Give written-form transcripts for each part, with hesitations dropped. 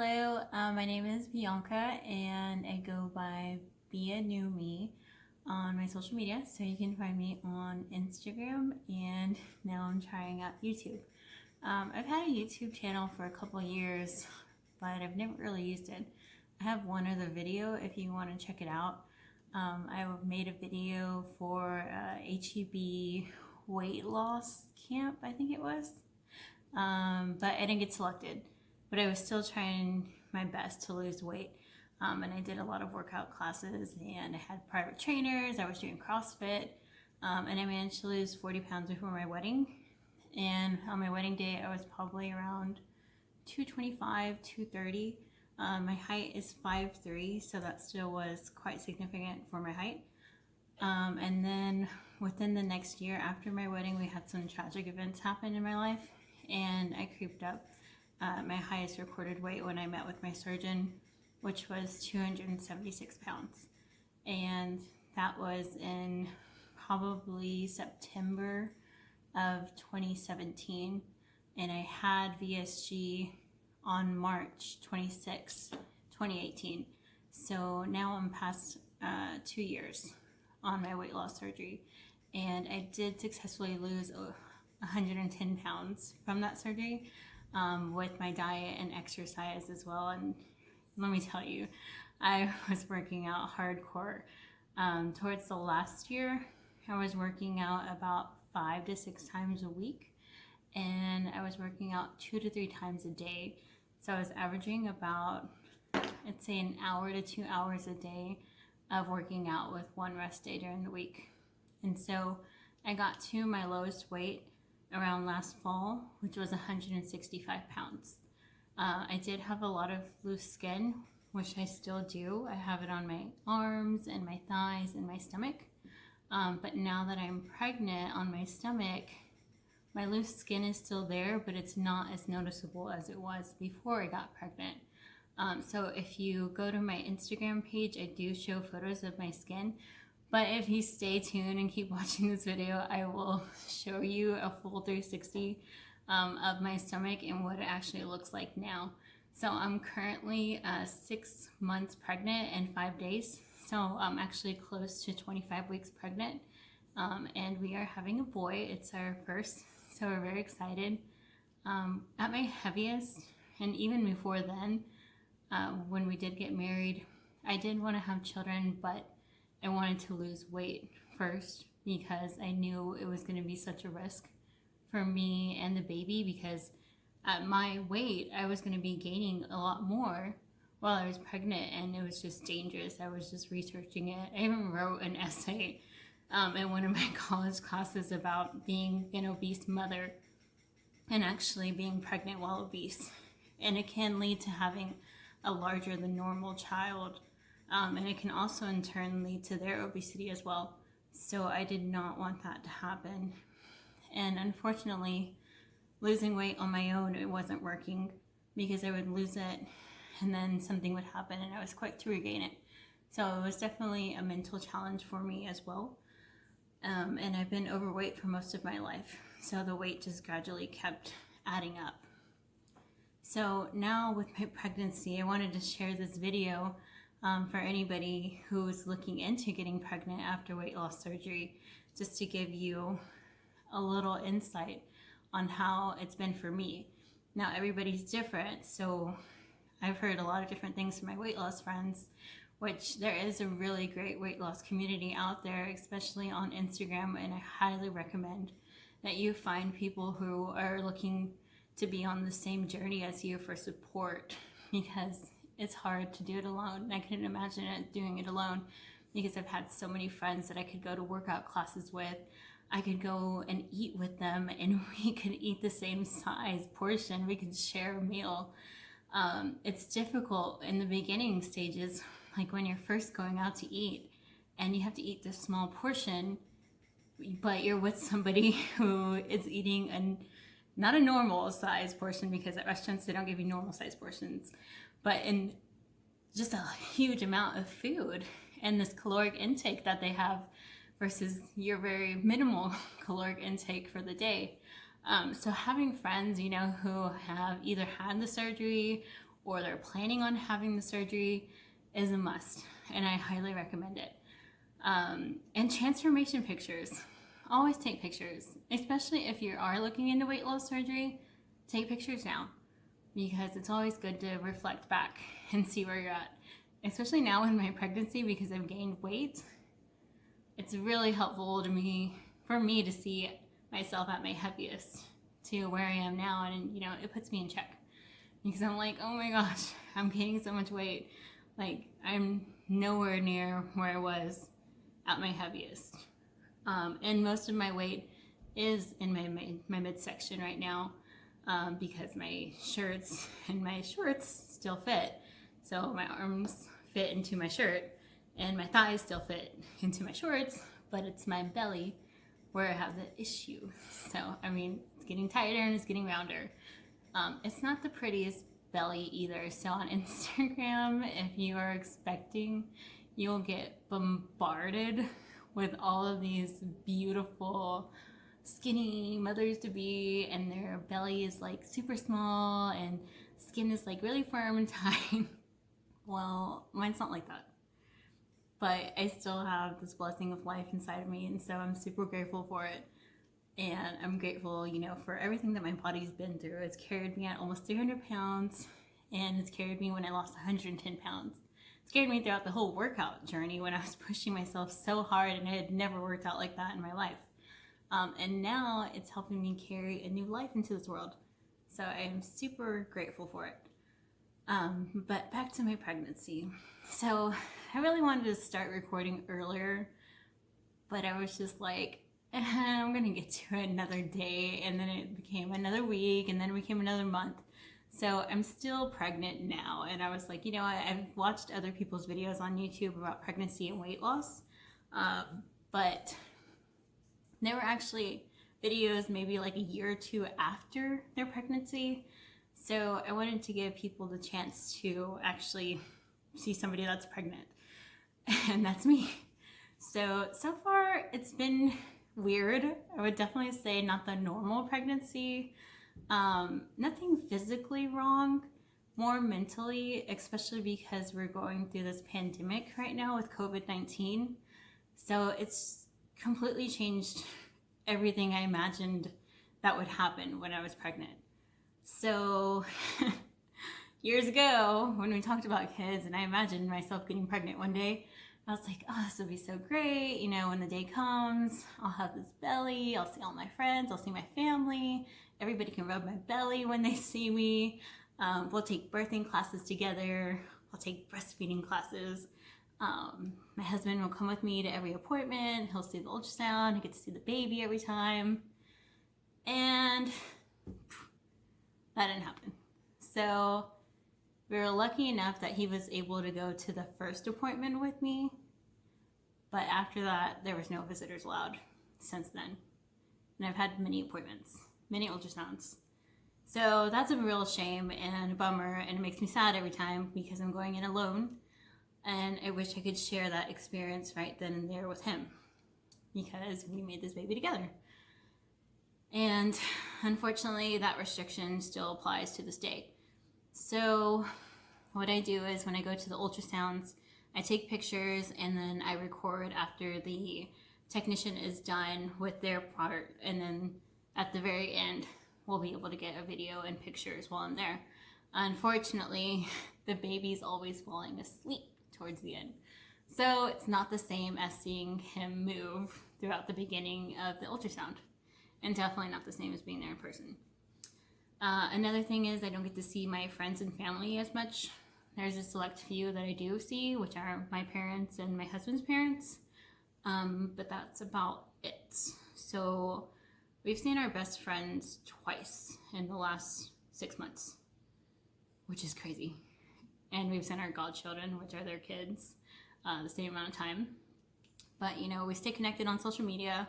Hello, my name is Bianca and I go by Be a New Me on my social media. So you can find me on Instagram and now I'm trying out YouTube. I've had a YouTube channel for a couple years, but I've never really used it. I have one other video if you want to check it out. I made a video for HEB weight loss camp, I think it was, but I didn't get selected. But I was still trying my best to lose weight. And I did a lot of workout classes and I had private trainers. I was doing CrossFit and I managed to lose 40 pounds before my wedding. And on my wedding day, I was probably around 225, 230. My height is 5'3", so that still was quite significant for my height. And then within the next year after my wedding, we had some tragic events happen in my life and I creeped up. My highest recorded weight when I met with my surgeon, which was 276 pounds. And that was in probably September of 2017. And I had VSG on March 26, 2018. So now I'm past 2 years on my weight loss surgery. And I did successfully lose 110 pounds from that surgery. With my diet and exercise as well. And let me tell you, I was working out hardcore. Towards the last year, I was working out about 5 to 6 times a week, and I was working out 2 to 3 times a day. So I was averaging about, I'd say, an hour to 2 hours a day of working out with one rest day during the week. And so I got to my lowest weight around last fall, which was 165 pounds. I did have a lot of loose skin, which I still do. I have it on my arms and my thighs and my stomach. But now that I'm pregnant, on my stomach, my loose skin is still there, but it's not as noticeable as it was before I got pregnant. So if you go to my Instagram page, I do show photos of my skin. But if you stay tuned and keep watching this video, I will show you a full 360 of my stomach and what it actually looks like now. So I'm currently 6 months pregnant and 5 days. So I'm actually close to 25 weeks pregnant. And we are having a boy. It's our first, so we're very excited. At my heaviest, and even before then, when we did get married, I did want to have children, but I wanted to lose weight first because I knew it was going to be such a risk for me and the baby, because at my weight, I was going to be gaining a lot more while I was pregnant, and it was just dangerous. I was just researching it. I even wrote an essay in one of my college classes about being an obese mother and actually being pregnant while obese. And it can lead to having a larger than normal child. And it can also in turn lead to their obesity as well. So I did not want that to happen. And unfortunately, losing weight on my own, it wasn't working, because I would lose it and then something would happen and I was quick to regain it. So it was definitely a mental challenge for me as well. And I've been overweight for most of my life. So the weight just gradually kept adding up. So now with my pregnancy, I wanted to share this video for anybody who's looking into getting pregnant after weight loss surgery, just to give you a little insight on how it's been for me. Now everybody's different, so I've heard a lot of different things from my weight loss friends, which there is a really great weight loss community out there, especially on Instagram, and I highly recommend that you find people who are looking to be on the same journey as you for support, because it's hard to do it alone. I couldn't imagine doing it alone, because I've had so many friends that I could go to workout classes with. I could go and eat with them and we could eat the same size portion. We could share a meal. It's difficult in the beginning stages, like when you're first going out to eat and you have to eat this small portion, but you're with somebody who is eating not a normal size portion, because at restaurants they don't give you normal size portions, but in just a huge amount of food and this caloric intake that they have versus your very minimal caloric intake for the day. So having friends, who have either had the surgery or they're planning on having the surgery is a must, and I highly recommend it. And transformation pictures. Always take pictures, especially if you are looking into weight loss surgery. Take pictures now, because it's always good to reflect back and see where you're at. Especially now in my pregnancy, because I've gained weight, it's really helpful for me to see myself at my heaviest to where I am now, and you know, it puts me in check, because I'm like, oh my gosh, I'm gaining so much weight. Like, I'm nowhere near where I was at my heaviest. And most of my weight is in my midsection right now, because my shirts and my shorts still fit. So my arms fit into my shirt and my thighs still fit into my shorts, but it's my belly where I have the issue. So, I mean, it's getting tighter and it's getting rounder. It's not the prettiest belly either. So on Instagram, if you are expecting, you'll get bombarded with all of these beautiful skinny mothers to be, and their belly is like super small and skin is like really firm and tight. Well, mine's not like that, but I still have this blessing of life inside of me, and so I'm super grateful for it. And I'm grateful, you know, for everything that my body's been through. It's carried me at almost 300 pounds, and it's carried me when I lost 110 pounds. It's carried me throughout the whole workout journey when I was pushing myself so hard, and I had never worked out like that in my life. And now it's helping me carry a new life into this world. So I'm super grateful for it. But back to my pregnancy. So I really wanted to start recording earlier, but I was just like, I'm gonna get to it another day, and then it became another week, and then it became another month. So I'm still pregnant now, and I was like, you know, I've watched other people's videos on YouTube about pregnancy and weight loss, but they were actually videos maybe like a year or two after their pregnancy. So I wanted to give people the chance to actually see somebody that's pregnant, and that's me. So far it's been weird. I would definitely say not the normal pregnancy. Nothing physically wrong, more mentally, especially because we're going through this pandemic right now with COVID-19. So it's completely changed everything I imagined that would happen when I was pregnant. So years ago, when we talked about kids and I imagined myself getting pregnant one day, I was like, oh, this will be so great. You know, when the day comes, I'll have this belly, I'll see all my friends, I'll see my family, everybody can rub my belly when they see me. We'll take birthing classes together, I'll take breastfeeding classes. My husband will come with me to every appointment, he'll see the ultrasound, he gets to see the baby every time. And that didn't happen. So we were lucky enough that he was able to go to the first appointment with me, but after that, there was no visitors allowed since then. And I've had many appointments, many ultrasounds. So that's a real shame and a bummer, and it makes me sad every time because I'm going in alone, and I wish I could share that experience right then and there with him, because we made this baby together. And unfortunately, that restriction still applies to this day. So what I do is when I go to the ultrasounds, I take pictures and then I record after the technician is done with their part, and then at the very end, we'll be able to get a video and pictures while I'm there. Unfortunately, the baby's always falling asleep towards the end. So it's not the same as seeing him move throughout the beginning of the ultrasound, and definitely not the same as being there in person. Another thing is I don't get to see my friends and family as much. There's a select few that I do see, which are my parents and my husband's parents, but that's about it. So we've seen our best friends twice in the last 6 months, which is crazy. And we've seen our godchildren, which are their kids, the same amount of time. But you know, we stay connected on social media,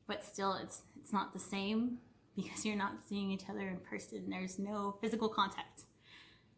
but still it's not the same because you're not seeing each other in person. There's no physical contact.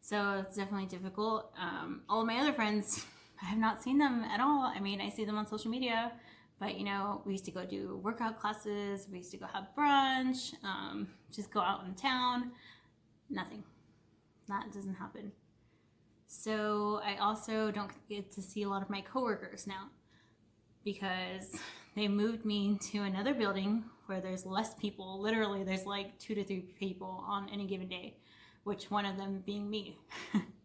So it's definitely difficult. All of my other friends, I have not seen them at all. I mean, I see them on social media, but you know, we used to go do workout classes, we used to go have brunch, just go out in town. Nothing. that doesn't happen. So I also don't get to see a lot of my coworkers now because they moved me to another building where there's less people. Literally, there's like 2 to 3 people on any given day, which one of them being me.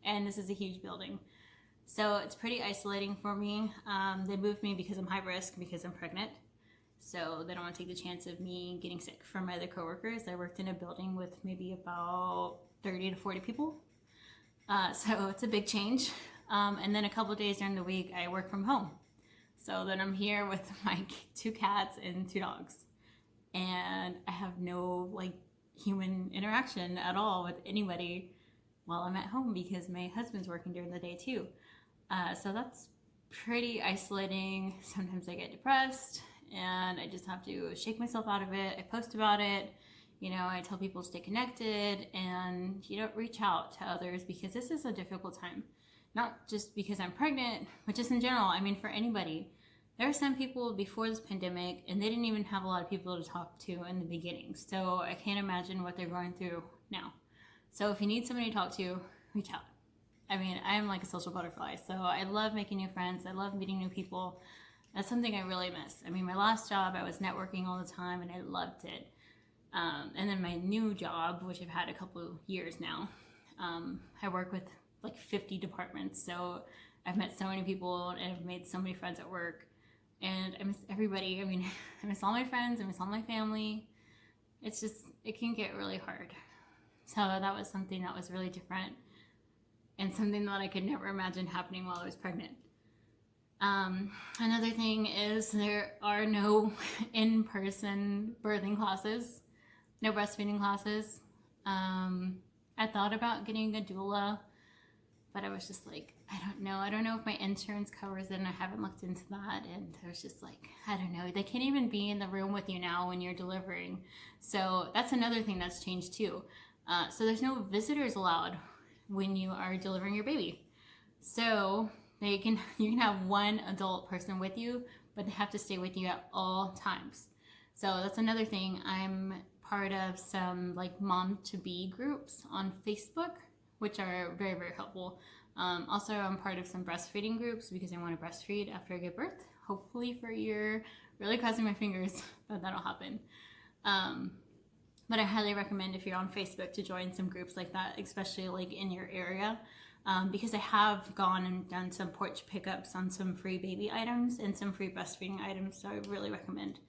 And this is a huge building. So it's pretty isolating for me. They moved me because I'm high risk because I'm pregnant. So they don't want to take the chance of me getting sick from my other coworkers. I worked in a building with maybe about 30 to 40 people. So it's a big change. And then a couple of days during the week, I work from home. So then I'm here with my 2 cats and 2 dogs. And I have no like human interaction at all with anybody while I'm at home because my husband's working during the day too. So that's pretty isolating. Sometimes I get depressed and I just have to shake myself out of it. I post about it. You know, I tell people to stay connected and, you know, reach out to others because this is a difficult time. Not just because I'm pregnant, but just in general. I mean, for anybody. There are some people before this pandemic and they didn't even have a lot of people to talk to in the beginning. So I can't imagine what they're going through now. So if you need somebody to talk to, reach out. I mean, I'm like a social butterfly. So I love making new friends. I love meeting new people. That's something I really miss. I mean, my last job, I was networking all the time and I loved it. And then my new job, which I've had a couple of years now, I work with like 50 departments. So I've met so many people and I've made so many friends at work. And I miss everybody. I mean, I miss all my friends. I miss all my family. It's just, it can get really hard. So that was something that was really different and something that I could never imagine happening while I was pregnant. Another thing is there are no in-person birthing classes, no breastfeeding classes. I thought about getting a doula, but I was just like, I don't know. I don't know if my insurance covers it and I haven't looked into that. And I was just like, I don't know. They can't even be in the room with you now when you're delivering. So that's another thing that's changed too. So there's no visitors allowed when you are delivering your baby. So you can have one adult person with you, but they have to stay with you at all times. So that's another thing. I'm part of some like mom to be groups on Facebook, which are very, very helpful. Also, I'm part of some breastfeeding groups because I want to breastfeed after I give birth. Hopefully for a year, really crossing my fingers that that'll happen. But I highly recommend if you're on Facebook to join some groups like that, especially like in your area. Because I have gone and done some porch pickups on some free baby items and some free breastfeeding items. So I really recommend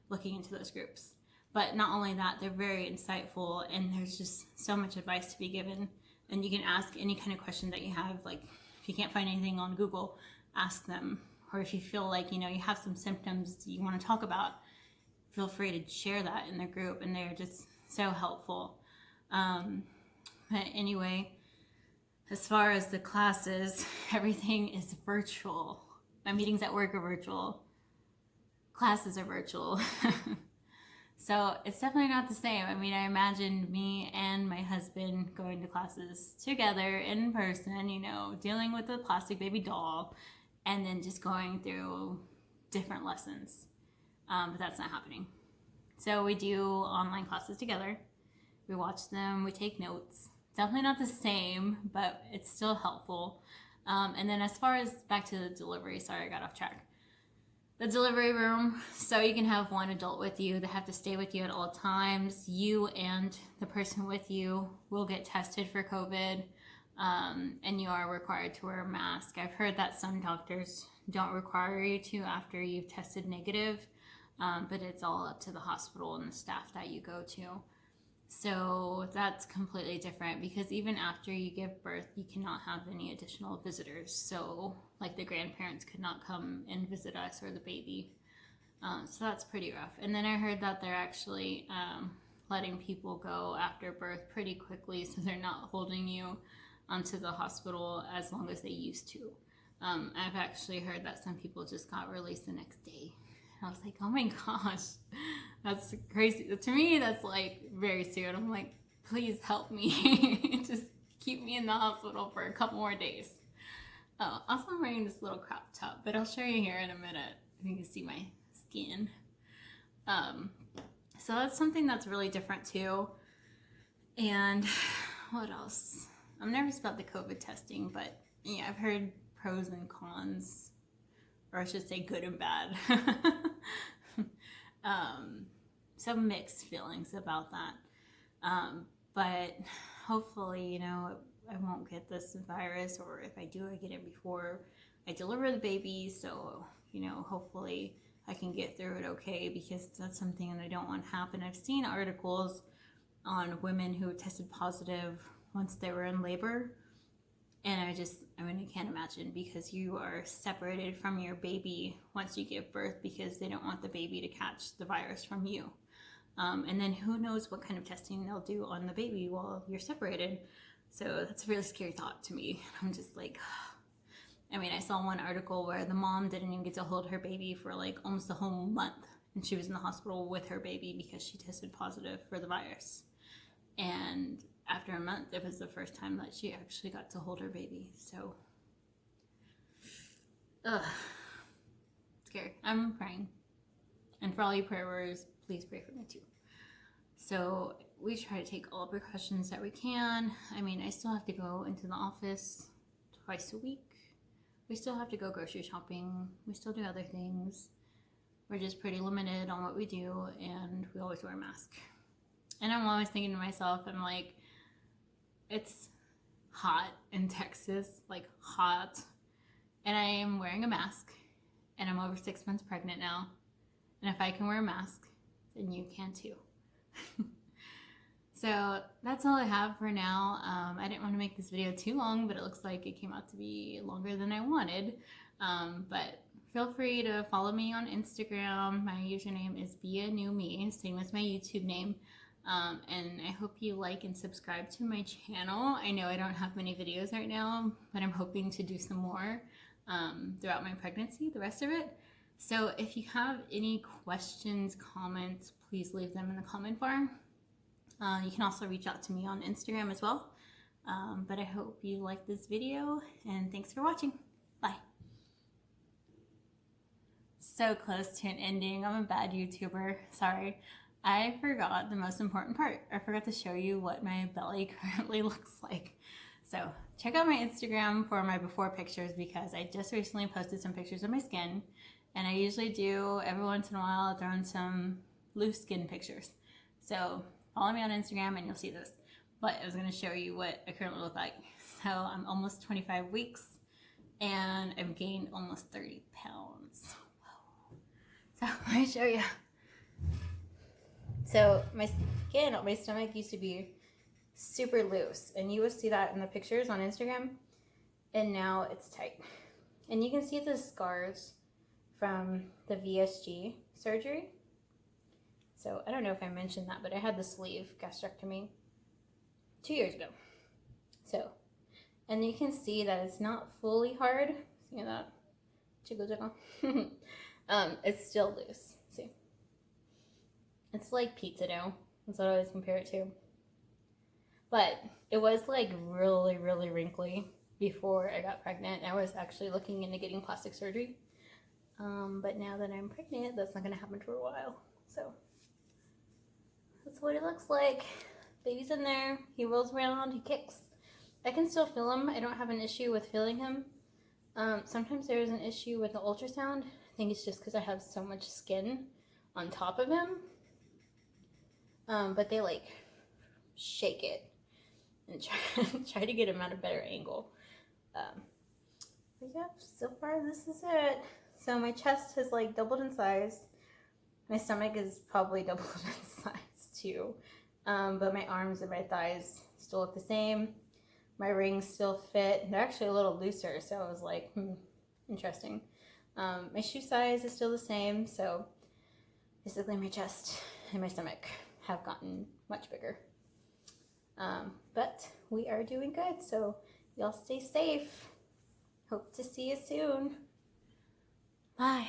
looking into those groups. But not only that, they're very insightful and there's just so much advice to be given. And you can ask any kind of question that you have. Like if you can't find anything on Google, ask them. Or if you feel like, you know, you have some symptoms you want to talk about, feel free to share that in the group. And they're just so helpful. But anyway, as far as the classes, everything is virtual. My meetings at work are virtual. Classes are virtual. So it's definitely not the same. I mean, I imagined me and my husband going to classes together in person, you know, dealing with a plastic baby doll and then just going through different lessons. But that's not happening. So we do online classes together. We watch them, we take notes. Definitely not the same, but it's still helpful. And then as far as back to the delivery, sorry, I got off track. The delivery room, so you can have one adult with you. They have to stay with you at all times. You and the person with you will get tested for COVID, and you are required to wear a mask. I've heard that some doctors don't require you to after you've tested negative, but it's all up to the hospital and the staff that you go to. So that's completely different because even after you give birth, you cannot have any additional visitors. So like the grandparents could not come and visit us or the baby. So that's pretty rough. And then I heard that they're actually letting people go after birth pretty quickly so they're not holding you onto the hospital as long as they used to. I've actually heard that some people just got released the next day. I was like, oh my gosh, that's crazy. To me, that's like very soon. I'm like, please help me. Just keep me in the hospital for a couple more days. Oh, also I'm wearing this little crop top, but I'll show you here in a minute. You can see my skin. So that's something that's really different too. And what else? I'm nervous about the COVID testing, but yeah, I've heard pros and cons, or I should say good and bad. Some mixed feelings about that. But hopefully, you know, I won't get this virus, or if I do, I get it before I deliver the baby. So, you know, hopefully I can get through it okay, because that's something that I don't want to happen. I've seen articles on women who tested positive once they were in labor. And I can't imagine, because you are separated from your baby once you give birth, because they don't want the baby to catch the virus from you. And then who knows what kind of testing they'll do on the baby while you're separated. So that's a really scary thought to me. I'm just like, I mean, I saw one article where the mom didn't even get to hold her baby for like almost a whole month. And she was in the hospital with her baby because she tested positive for the virus. And after a month, it was the first time that she actually got to hold her baby. So, scared. I'm praying. And for all you prayer warriors, please pray for me too. So we try to take all precautions that we can. I mean, I still have to go into the office twice a week. We still have to go grocery shopping. We still do other things. We're just pretty limited on what we do, and we always wear a mask. And I'm always thinking to myself, I'm like, it's hot in Texas, like hot, and I am wearing a mask, and I'm over 6 months pregnant now. And if I can wear a mask, then you can too. So that's all I have for now. I didn't want to make this video too long, but it looks like it came out to be longer than I wanted. But feel free to follow me on Instagram. My username is BeANewMe, same as my YouTube name. And I hope you like and subscribe to my channel. I know I don't have many videos right now, but I'm hoping to do some more throughout my pregnancy, the rest of it. So if you have any questions, comments, please leave them in the comment bar. You can also reach out to me on Instagram as well. But I hope you like this video, and thanks for watching. Bye. So close to an ending. I'm a bad YouTuber. Sorry. I forgot the most important part. I forgot to show you what my belly currently looks like. So check out my Instagram for my before pictures, because I just recently posted some pictures of my skin. And I usually do, every once in a while, I'll throw in some loose skin pictures. So follow me on Instagram and you'll see this. But I was going to show you what I currently look like. So I'm almost 25 weeks and I've gained almost 30 pounds. Whoa. So let me show you. So my skin on my stomach used to be super loose, and you will see that in the pictures on Instagram, and now it's tight. And you can see the scars from the VSG surgery. So I don't know if I mentioned that, but I had the sleeve gastrectomy 2 years ago. So, and you can see that it's not fully hard. See that? Jiggle jiggle. It's still loose. See? It's like pizza dough. That's what I always compare it to. But it was like really, really wrinkly before I got pregnant. I was actually looking into getting plastic surgery. But now that I'm pregnant, that's not going to happen for a while. So that's what it looks like. Baby's in there. He rolls around. He kicks. I can still feel him. I don't have an issue with feeling him. Sometimes there is an issue with the ultrasound. I think it's just because I have so much skin on top of him. But they like shake it and try to get him at a better angle. But yeah, so far this is it. So my chest has like doubled in size. My stomach is probably doubled in size too. But my arms and my thighs still look the same. My rings still fit. They're actually a little looser, so I was like, interesting. My shoe size is still the same, so basically my chest and my stomach have gotten much bigger. But we are doing good, so y'all stay safe. Hope to see you soon. Bye.